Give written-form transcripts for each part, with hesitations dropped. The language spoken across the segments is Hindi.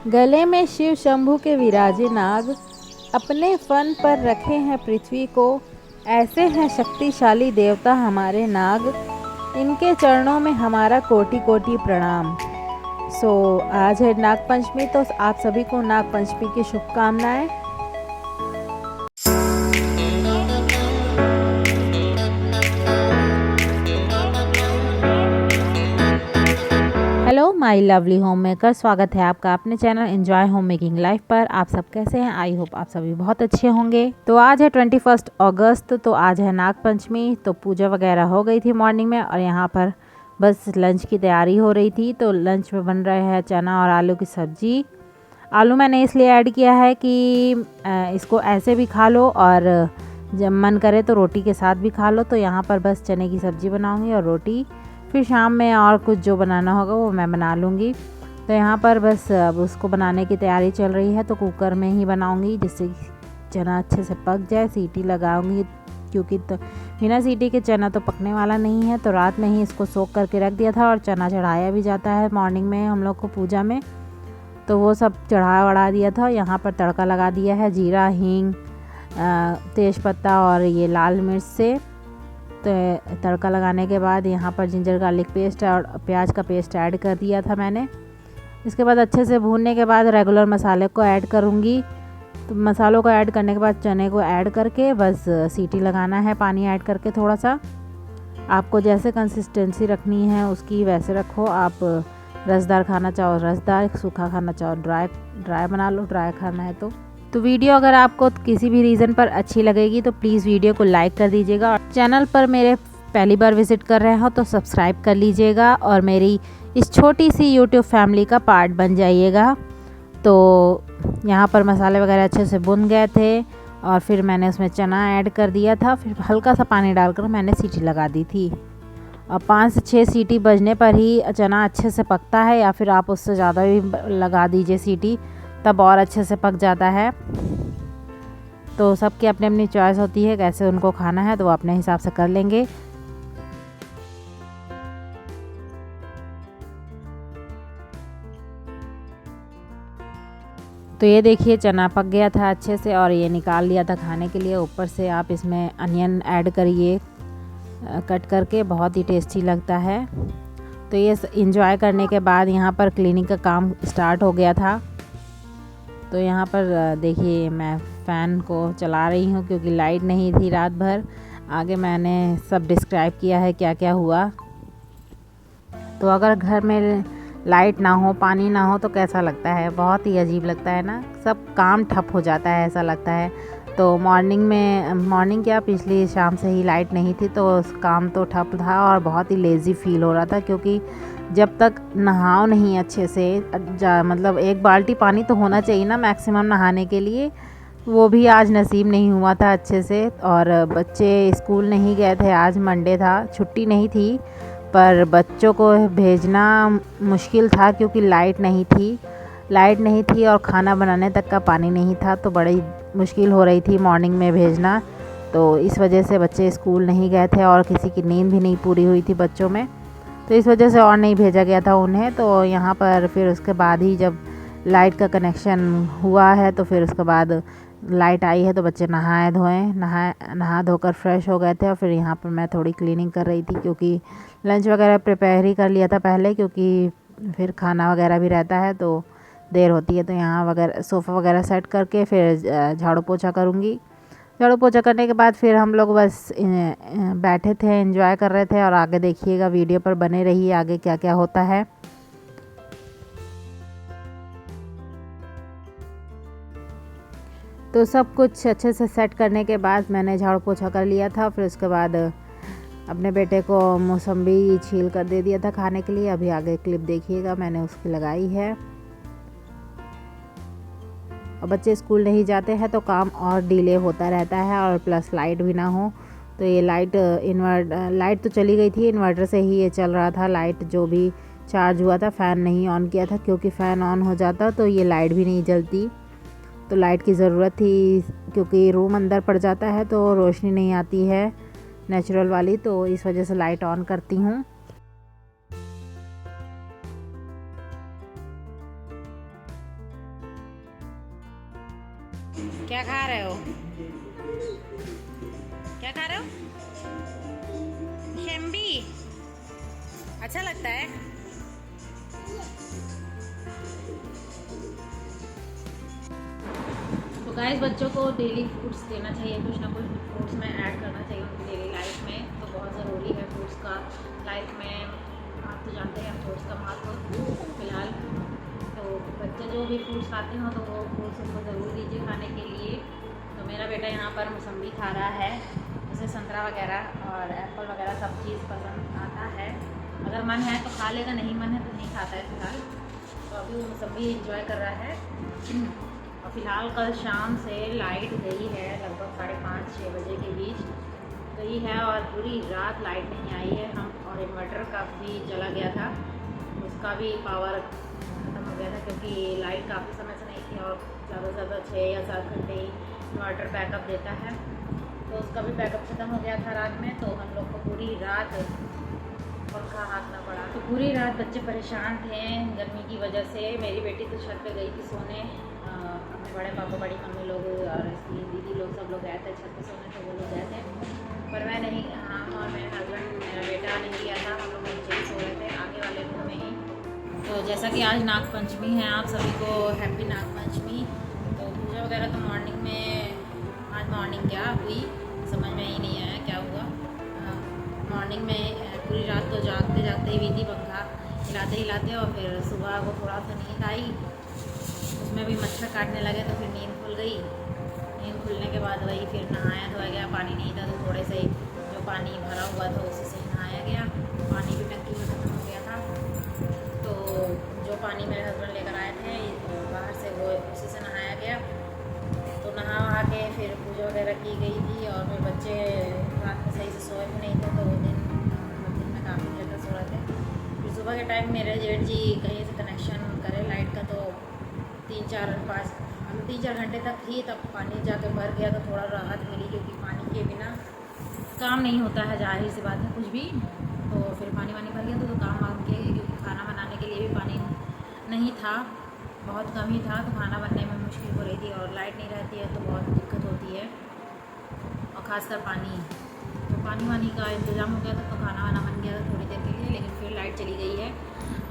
गले में शिव शंभू के विराजे नाग, अपने फन पर रखे हैं पृथ्वी को। ऐसे हैं शक्तिशाली देवता हमारे नाग, इनके चरणों में हमारा कोटि कोटि प्रणाम। आज है नाग पंचमी, तो आप सभी को नाग पंचमी की शुभकामनाएं। Hello my lovely home maker, स्वागत है आपका अपने channel enjoy home making life पर। आप सब कैसे हैं? आई होप आप सभी बहुत अच्छे होंगे। तो आज है 21 अगस्त, तो आज है नाग पंचमी। तो पूजा वगैरह हो गई थी मॉर्निंग में, और यहाँ पर बस लंच की तैयारी हो रही थी। तो लंच में बन रहे हैं चना और आलू की सब्जी। आलू मैंने इसलिए ऐड किया है कि इसको ऐसे भी खा लो, और जब मन करे तो रोटी के साथ भी खा लो। तो यहाँ पर बस चने की सब्ज़ी बनाऊँगी और रोटी, फिर शाम में और कुछ जो बनाना होगा वो मैं बना लूँगी। तो यहाँ पर बस अब उसको बनाने की तैयारी चल रही है। तो कुकर में ही बनाऊँगी, जिससे चना अच्छे से पक जाए। सीटी लगाऊँगी, क्योंकि तो बिना सीटी के चना तो पकने वाला नहीं है। तो रात में ही इसको सोख करके रख दिया था, और चना चढ़ाया भी जाता है मॉर्निंग में हम लोग को पूजा में। तो वो सब चढ़ा दिया था। यहाँ पर तड़का लगा दिया है जीरा, हींग, तेज़पत्ता और ये लाल मिर्च से। तो तड़का लगाने के बाद यहाँ पर जिंजर गार्लिक पेस्ट और प्याज का पेस्ट ऐड कर दिया था मैंने। इसके बाद अच्छे से भूनने के बाद रेगुलर मसाले को ऐड करूँगी। तो मसालों को ऐड करने के बाद चने को ऐड करके बस सीटी लगाना है, पानी ऐड करके थोड़ा सा। आपको जैसे कंसिस्टेंसी रखनी है उसकी वैसे रखो। आप रसदार खाना चाहो रसदार, सूखा खाना चाहो ड्राई बना लो, ड्राई खाना है तो वीडियो अगर आपको किसी भी रीज़न पर अच्छी लगेगी तो प्लीज़ वीडियो को लाइक कर दीजिएगा। और चैनल पर मेरे पहली बार विज़िट कर रहे हो तो सब्सक्राइब कर लीजिएगा, और मेरी इस छोटी सी यूट्यूब फैमिली का पार्ट बन जाइएगा। तो यहाँ पर मसाले वगैरह अच्छे से भुन गए थे, और फिर मैंने उसमें चना ऐड कर दिया था। फिर हल्का सा पानी डालकर मैंने सीटी लगा दी थी। और 5 से 6 सीटी बजने पर ही चना अच्छे से पकता है, या फिर आप उससे ज़्यादा भी लगा दीजिए सीटी, तब और अच्छे से पक जाता है। तो सबकी अपनी अपनी चॉइस होती है कैसे उनको खाना है, तो वो अपने हिसाब से कर लेंगे। तो ये देखिए चना पक गया था अच्छे से, और ये निकाल लिया था खाने के लिए। ऊपर से आप इसमें अनियन ऐड करिए कट करके, बहुत ही टेस्टी लगता है। तो ये इंजॉय करने के बाद यहाँ पर क्लीनिंग का काम स्टार्ट हो गया था। तो यहाँ पर देखिए मैं फ़ैन को चला रही हूँ, क्योंकि लाइट नहीं थी रात भर। आगे मैंने सब डिस्क्राइब किया है क्या क्या हुआ। तो अगर घर में लाइट ना हो, पानी ना हो, तो कैसा लगता है? बहुत ही अजीब लगता है ना, सब काम ठप हो जाता है ऐसा लगता है। तो मॉर्निंग क्या, पिछली शाम से ही लाइट नहीं थी, तो काम तो ठप था और बहुत ही लेज़ी फील हो रहा था। क्योंकि जब तक नहाओ नहीं अच्छे से, मतलब 1 बाल्टी पानी तो होना चाहिए ना मैक्सिमम नहाने के लिए, वो भी आज नसीब नहीं हुआ था अच्छे से। और बच्चे स्कूल नहीं गए थे, आज मंडे था, छुट्टी नहीं थी। पर बच्चों को भेजना मुश्किल था, क्योंकि लाइट नहीं थी और खाना बनाने तक का पानी नहीं था। तो बड़ी मुश्किल हो रही थी मॉर्निंग में भेजना। तो इस वजह से बच्चे स्कूल नहीं गए थे, और किसी की नींद भी नहीं पूरी हुई थी बच्चों में, तो इस वजह से और नहीं भेजा गया था उन्हें। तो यहाँ पर फिर उसके बाद ही जब लाइट का कनेक्शन हुआ है, तो फिर उसके बाद लाइट आई है, तो बच्चे नहा धोकर फ्रेश हो गए थे। और फिर यहाँ पर मैं थोड़ी क्लीनिंग कर रही थी, क्योंकि लंच वगैरह प्रिपेयर ही कर लिया था पहले, क्योंकि फिर खाना वगैरह भी रहता है तो देर होती है। तो यहाँ वगैरह सोफ़ा वगैरह सेट करके फिर झाड़ू पोछा करूँगी। झाड़ू पोछा करने के बाद फिर हम लोग बस बैठे थे, एंजॉय कर रहे थे। और आगे देखिएगा, वीडियो पर बने रहिए, आगे क्या क्या होता है। तो सब कुछ अच्छे से सेट करने के बाद मैंने झाड़ू पोछा कर लिया था। फिर उसके बाद अपने बेटे को मौसम्बी छील कर दे दिया था खाने के लिए। अभी आगे क्लिप देखिएगा, मैंने उसकी लगाई है। और बच्चे स्कूल नहीं जाते हैं तो काम और डिले होता रहता है, और प्लस लाइट भी ना हो। तो ये लाइट तो चली गई थी, इन्वर्टर से ही ये चल रहा था। लाइट जो भी चार्ज हुआ था, फ़ैन नहीं ऑन किया था, क्योंकि फ़ैन ऑन हो जाता तो ये लाइट भी नहीं जलती। तो लाइट की ज़रूरत थी, क्योंकि रूम अंदर पड़ जाता है तो रोशनी नहीं आती है नेचुरल वाली, तो इस वजह से लाइट ऑन करती हूँ। क्या खा रहे हो? क्या खा रहे हो? शेम्बी अच्छा लगता है। तो गाइस बच्चों को डेली फ्रूट्स देना चाहिए, कुछ ना कुछ फ्रूट्स में ऐड करना चाहिए उनकी डेली लाइफ में। तो बहुत ज़रूरी है फ्रूट्स का लाइफ में। आप तो जानते हैं फ्रूट्स का महत्व फिलहाल। तो बच्चे जो भी फ्रूट्स खाते हो तो वो फ्रूट्स उनको ज़रूर दीजिए खाने के लिए। तो मेरा बेटा यहाँ पर मौसम्बी खा रहा है, उसे संतरा वगैरह और एप्पल वगैरह सब चीज़ पसंद आता है। अगर मन है तो खा लेगा, नहीं मन है तो नहीं खाता है फिलहाल। तो अभी वो मौसम्बी इंजॉय कर रहा है। और फिलहाल कल शाम से लाइट गई है, लगभग 5:30-6 बजे के बीच गई है और पूरी रात लाइट नहीं आई है। हम और इन्वर्टर का भी जला गया था, उसका भी पावर ख़त्म हो गया था क्योंकि लाइट काफ़ी समय से नहीं थी और ज़्यादा से ज़्यादा 6 या 7 घंटे ही इन्वर्टर बैकअप देता है। तो उसका भी बैकअप ख़त्म हो गया था रात में। तो हम लोग को पूरी रात पंखा हाँकना पड़ा। तो पूरी रात बच्चे परेशान थे गर्मी की वजह से। मेरी बेटी तो छत पे गई थी सोने, अपने बड़े पापा बड़ी मम्मी लोग और इसकी दीदी लोग सब लोग गए थे छत पे सोने, तो वो लोग गए थे। पर मैं नहीं, हम और मेरे हस्बैंड मेरा बेटा नहीं गया था, हम लोग नीचे ही सो रहे थे आगे वाले रूम में ही। तो जैसा कि आज नाग पंचमी है, आप सभी को हैप्पी नाग पंचमी। तो पूजा वगैरह तो मॉर्निंग में, आज मॉर्निंग क्या हुई समझ में ही नहीं आया क्या हुआ। मॉर्निंग में पूरी रात तो जागते जागते ही हुई थी, पंखा हिलाते हिलाते। और फिर सुबह वो थोड़ा सा नींद आई, उसमें भी मच्छर काटने लगे तो फिर नींद खुल गई। नींद खुलने के बाद वही फिर नहाया धोया गया। पानी नहीं था तो थोड़े से जो पानी भरा हुआ था उसी से नहाया गया। पानी भी टंकी में ख़त्म हो गया था, तो जो पानी मेरे हस्बैंड लेकर आए थे बाहर से वो उसी से नहाया गया। तो नहा वहा के फिर पूजा वगैरह की गई थी। और मेरे बच्चे रात में सही से सोए भी नहीं थे, तो वो दिन में काफ़ी देर तक सो रहे थे। फिर सुबह के टाइम मेरे जेठ जी कहीं से कनेक्शन करे लाइट का, तो 3-4 घंटे तक थी, तब पानी जाके भर गया तो थोड़ा राहत मिली क्योंकि पानी के बिना काम नहीं होता है, जाहिर सी बात है कुछ भी। तो फिर पानी वानी भर गया तो काम वाम किया गया क्योंकि खाना बनाने के लिए भी पानी नहीं था, बहुत कम ही था। तो खाना बनने में मुश्किल हो रही थी और लाइट नहीं रहती है तो बहुत दिक्कत होती है, और ख़ासकर पानी। तो पानी वानी का इंतज़ाम हो गया था तो खाना वाना बन गया था थोड़ी देर के लिए, लेकिन फिर लाइट चली गई है।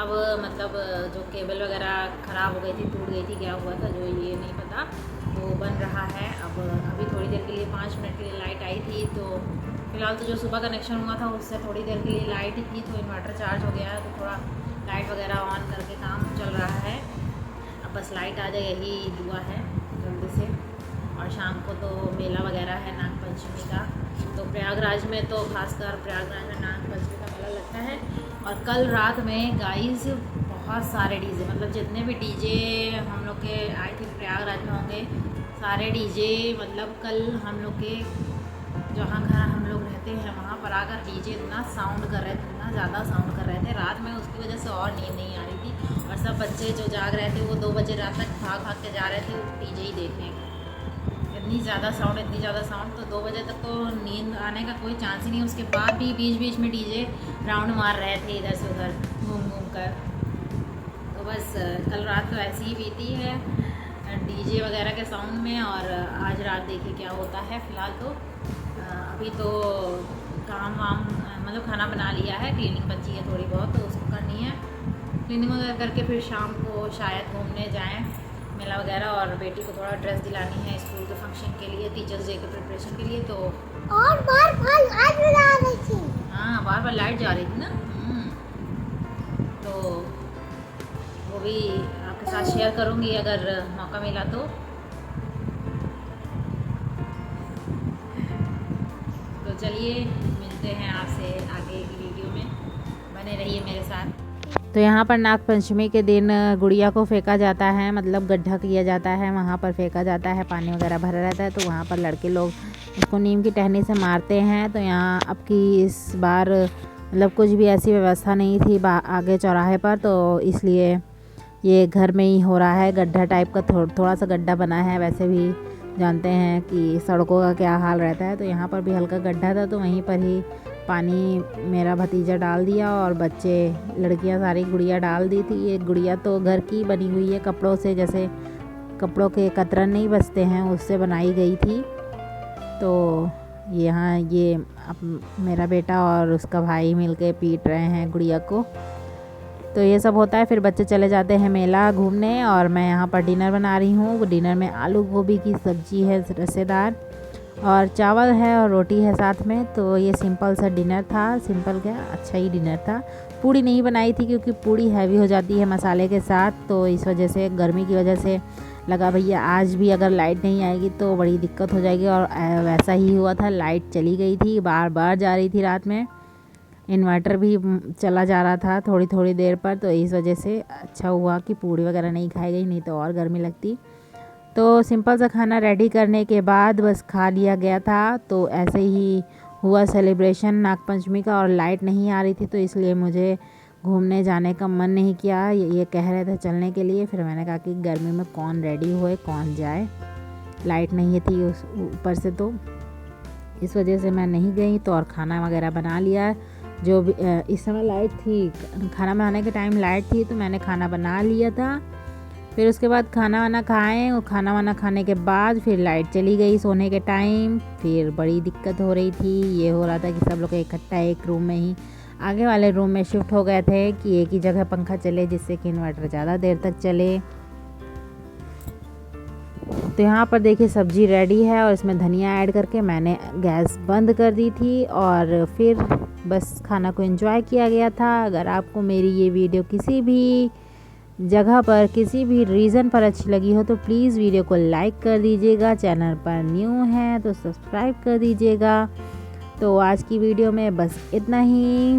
अब मतलब जो केबल वगैरह ख़राब हो गई थी, टूट गई थी, क्या हुआ था जो ये नहीं पता, वो बन रहा है। अब अभी थोड़ी देर के लिए 5 मिनट के लिए लाइट आई थी। तो फिलहाल तो जो सुबह कनेक्शन हुआ था उससे थोड़ी देर के लिए लाइट थी, तो इन्वर्टर चार्ज हो गया है तो थोड़ा लाइट वगैरह ऑन करके काम चल रहा है। अब बस लाइट आ जाए यही दुआ है जल्दी से। और शाम को तो मेला वगैरह है नाग पंचमी का, तो प्रयागराज में तो खासकर प्रयागराज में नाग पंचमी का मेला लगता है। और कल रात में गाइस बहुत सारे डीजे, मतलब जितने भी डीजे हम लोग के आई थिंक प्रयागराज में होंगे सारे डीजे, मतलब कल हम लोग के जहाँ घर हम लोग रहते हैं वहाँ पर आकर डीजे इतना साउंड कर रहे थे, इतना ज़्यादा साउंड कर रहे थे रात में, उसकी वजह से और नींद नहीं आ रही थी। और सब बच्चे जो जाग रहे थे वो 2 बजे रात तक भाग भाग के जा रहे थे डीजे ही देखने। इतनी ज़्यादा साउंड, तो 2 बजे तक तो नींद आने का कोई चांस ही नहीं। उसके बाद भी बीच बीच में डीजे राउंड मार रहे थे इधर से उधर घूम घूम कर। तो बस कल रात तो ऐसी ही बीती है डीजे वगैरह के साउंड में। और आज रात देखिए क्या होता है। फ़िलहाल तो अभी तो काम वाम मतलब खाना बना लिया है, क्लीनिंग बची है थोड़ी बहुत तो उसको करनी है। क्लीनिंग वगैरह करके फिर शाम को शायद घूमने जाएं मेला वगैरह। और बेटी को थोड़ा ड्रेस दिलानी है स्कूल के फंक्शन के लिए, टीचर्स डे के प्रिपरेशन के लिए। तो और बार बार लाइट जा रही थी। हाँ, बार बार लाइट जा रही थी ना। तो वो भी आपके साथ शेयर करूँगी अगर मौका मिला तो। चलिए मिलते हैं आपसे आगे की वीडियो में, बने रहिए मेरे साथ। तो यहाँ पर नाग पंचमी के दिन गुड़िया को फेंका जाता है, मतलब गड्ढा किया जाता है, वहाँ पर फेंका जाता है, पानी वगैरह भरा रहता है। तो वहाँ पर लड़के लोग उसको नीम की टहनी से मारते हैं। तो यहाँ अब की इस बार मतलब कुछ भी ऐसी व्यवस्था नहीं थी आगे चौराहे पर, तो इसलिए ये घर में ही हो रहा है। गड्ढा टाइप का थोड़ा सा गड्ढा बना है, वैसे भी जानते हैं कि सड़कों का क्या हाल रहता है। तो यहाँ पर भी हल्का गड्ढा था, तो वहीं पर ही पानी मेरा भतीजा डाल दिया और बच्चे लड़कियां सारी गुड़िया डाल दी थी। ये गुड़िया तो घर की बनी हुई है कपड़ों से, जैसे कपड़ों के कतरन नहीं बचते हैं उससे बनाई गई थी। तो यहाँ ये अब मेरा बेटा और उसका भाई मिलके पीट रहे हैं गुड़िया को। तो ये सब होता है, फिर बच्चे चले जाते हैं मेला घूमने और मैं यहाँ पर डिनर बना रही हूँ। डिनर में आलू गोभी की सब्ज़ी है रसेदार, और चावल है और रोटी है साथ में। तो ये सिंपल सा डिनर था, सिंपल क्या अच्छा ही डिनर था। पूड़ी नहीं बनाई थी क्योंकि पूड़ी हैवी हो जाती है मसाले के साथ, तो इस वजह से गर्मी की वजह से लगा भैया आज भी अगर लाइट नहीं आएगी तो बड़ी दिक्कत हो जाएगी। और वैसा ही हुआ था, लाइट चली गई थी, बार बार जा रही थी रात में, इन्वर्टर भी चला जा रहा था थोड़ी थोड़ी देर पर। तो इस वजह से अच्छा हुआ कि पूड़ी वगैरह नहीं खाई गई, नहीं तो और गर्मी लगती। तो सिंपल सा खाना रेडी करने के बाद बस खा लिया गया था। तो ऐसे ही हुआ सेलिब्रेशन नागपंचमी का, और लाइट नहीं आ रही थी तो इसलिए मुझे घूमने जाने का मन नहीं किया। ये कह रहे थे चलने के लिए, फिर मैंने कहा कि गर्मी में कौन रेडी होए कौन जाए, लाइट नहीं थी उस ऊपर से, तो इस वजह से मैं नहीं गई। तो और खाना वगैरह बना लिया, जो भी इस समय लाइट थी, खाना बनाने के टाइम लाइट थी तो मैंने खाना बना लिया था। फिर उसके बाद खाना वाना खाएँ, और खाना वाना खाने के बाद फिर लाइट चली गई सोने के टाइम। फिर बड़ी दिक्कत हो रही थी, ये हो रहा था कि सब लोग इकट्ठा एक रूम में ही आगे वाले रूम में शिफ्ट हो गए थे कि एक ही जगह पंखा चले, जिससे कि इन्वर्टर ज़्यादा देर तक चले। तो यहाँ पर देखिए सब्जी रेडी है, और इसमें धनिया ऐड करके मैंने गैस बंद कर दी थी, और फिर बस खाना को एंजॉय किया गया था। अगर आपको मेरी ये वीडियो किसी भी जगह पर किसी भी रीज़न पर अच्छी लगी हो तो प्लीज़ वीडियो को लाइक कर दीजिएगा, चैनल पर न्यू है तो सब्सक्राइब कर दीजिएगा। तो आज की वीडियो में बस इतना ही।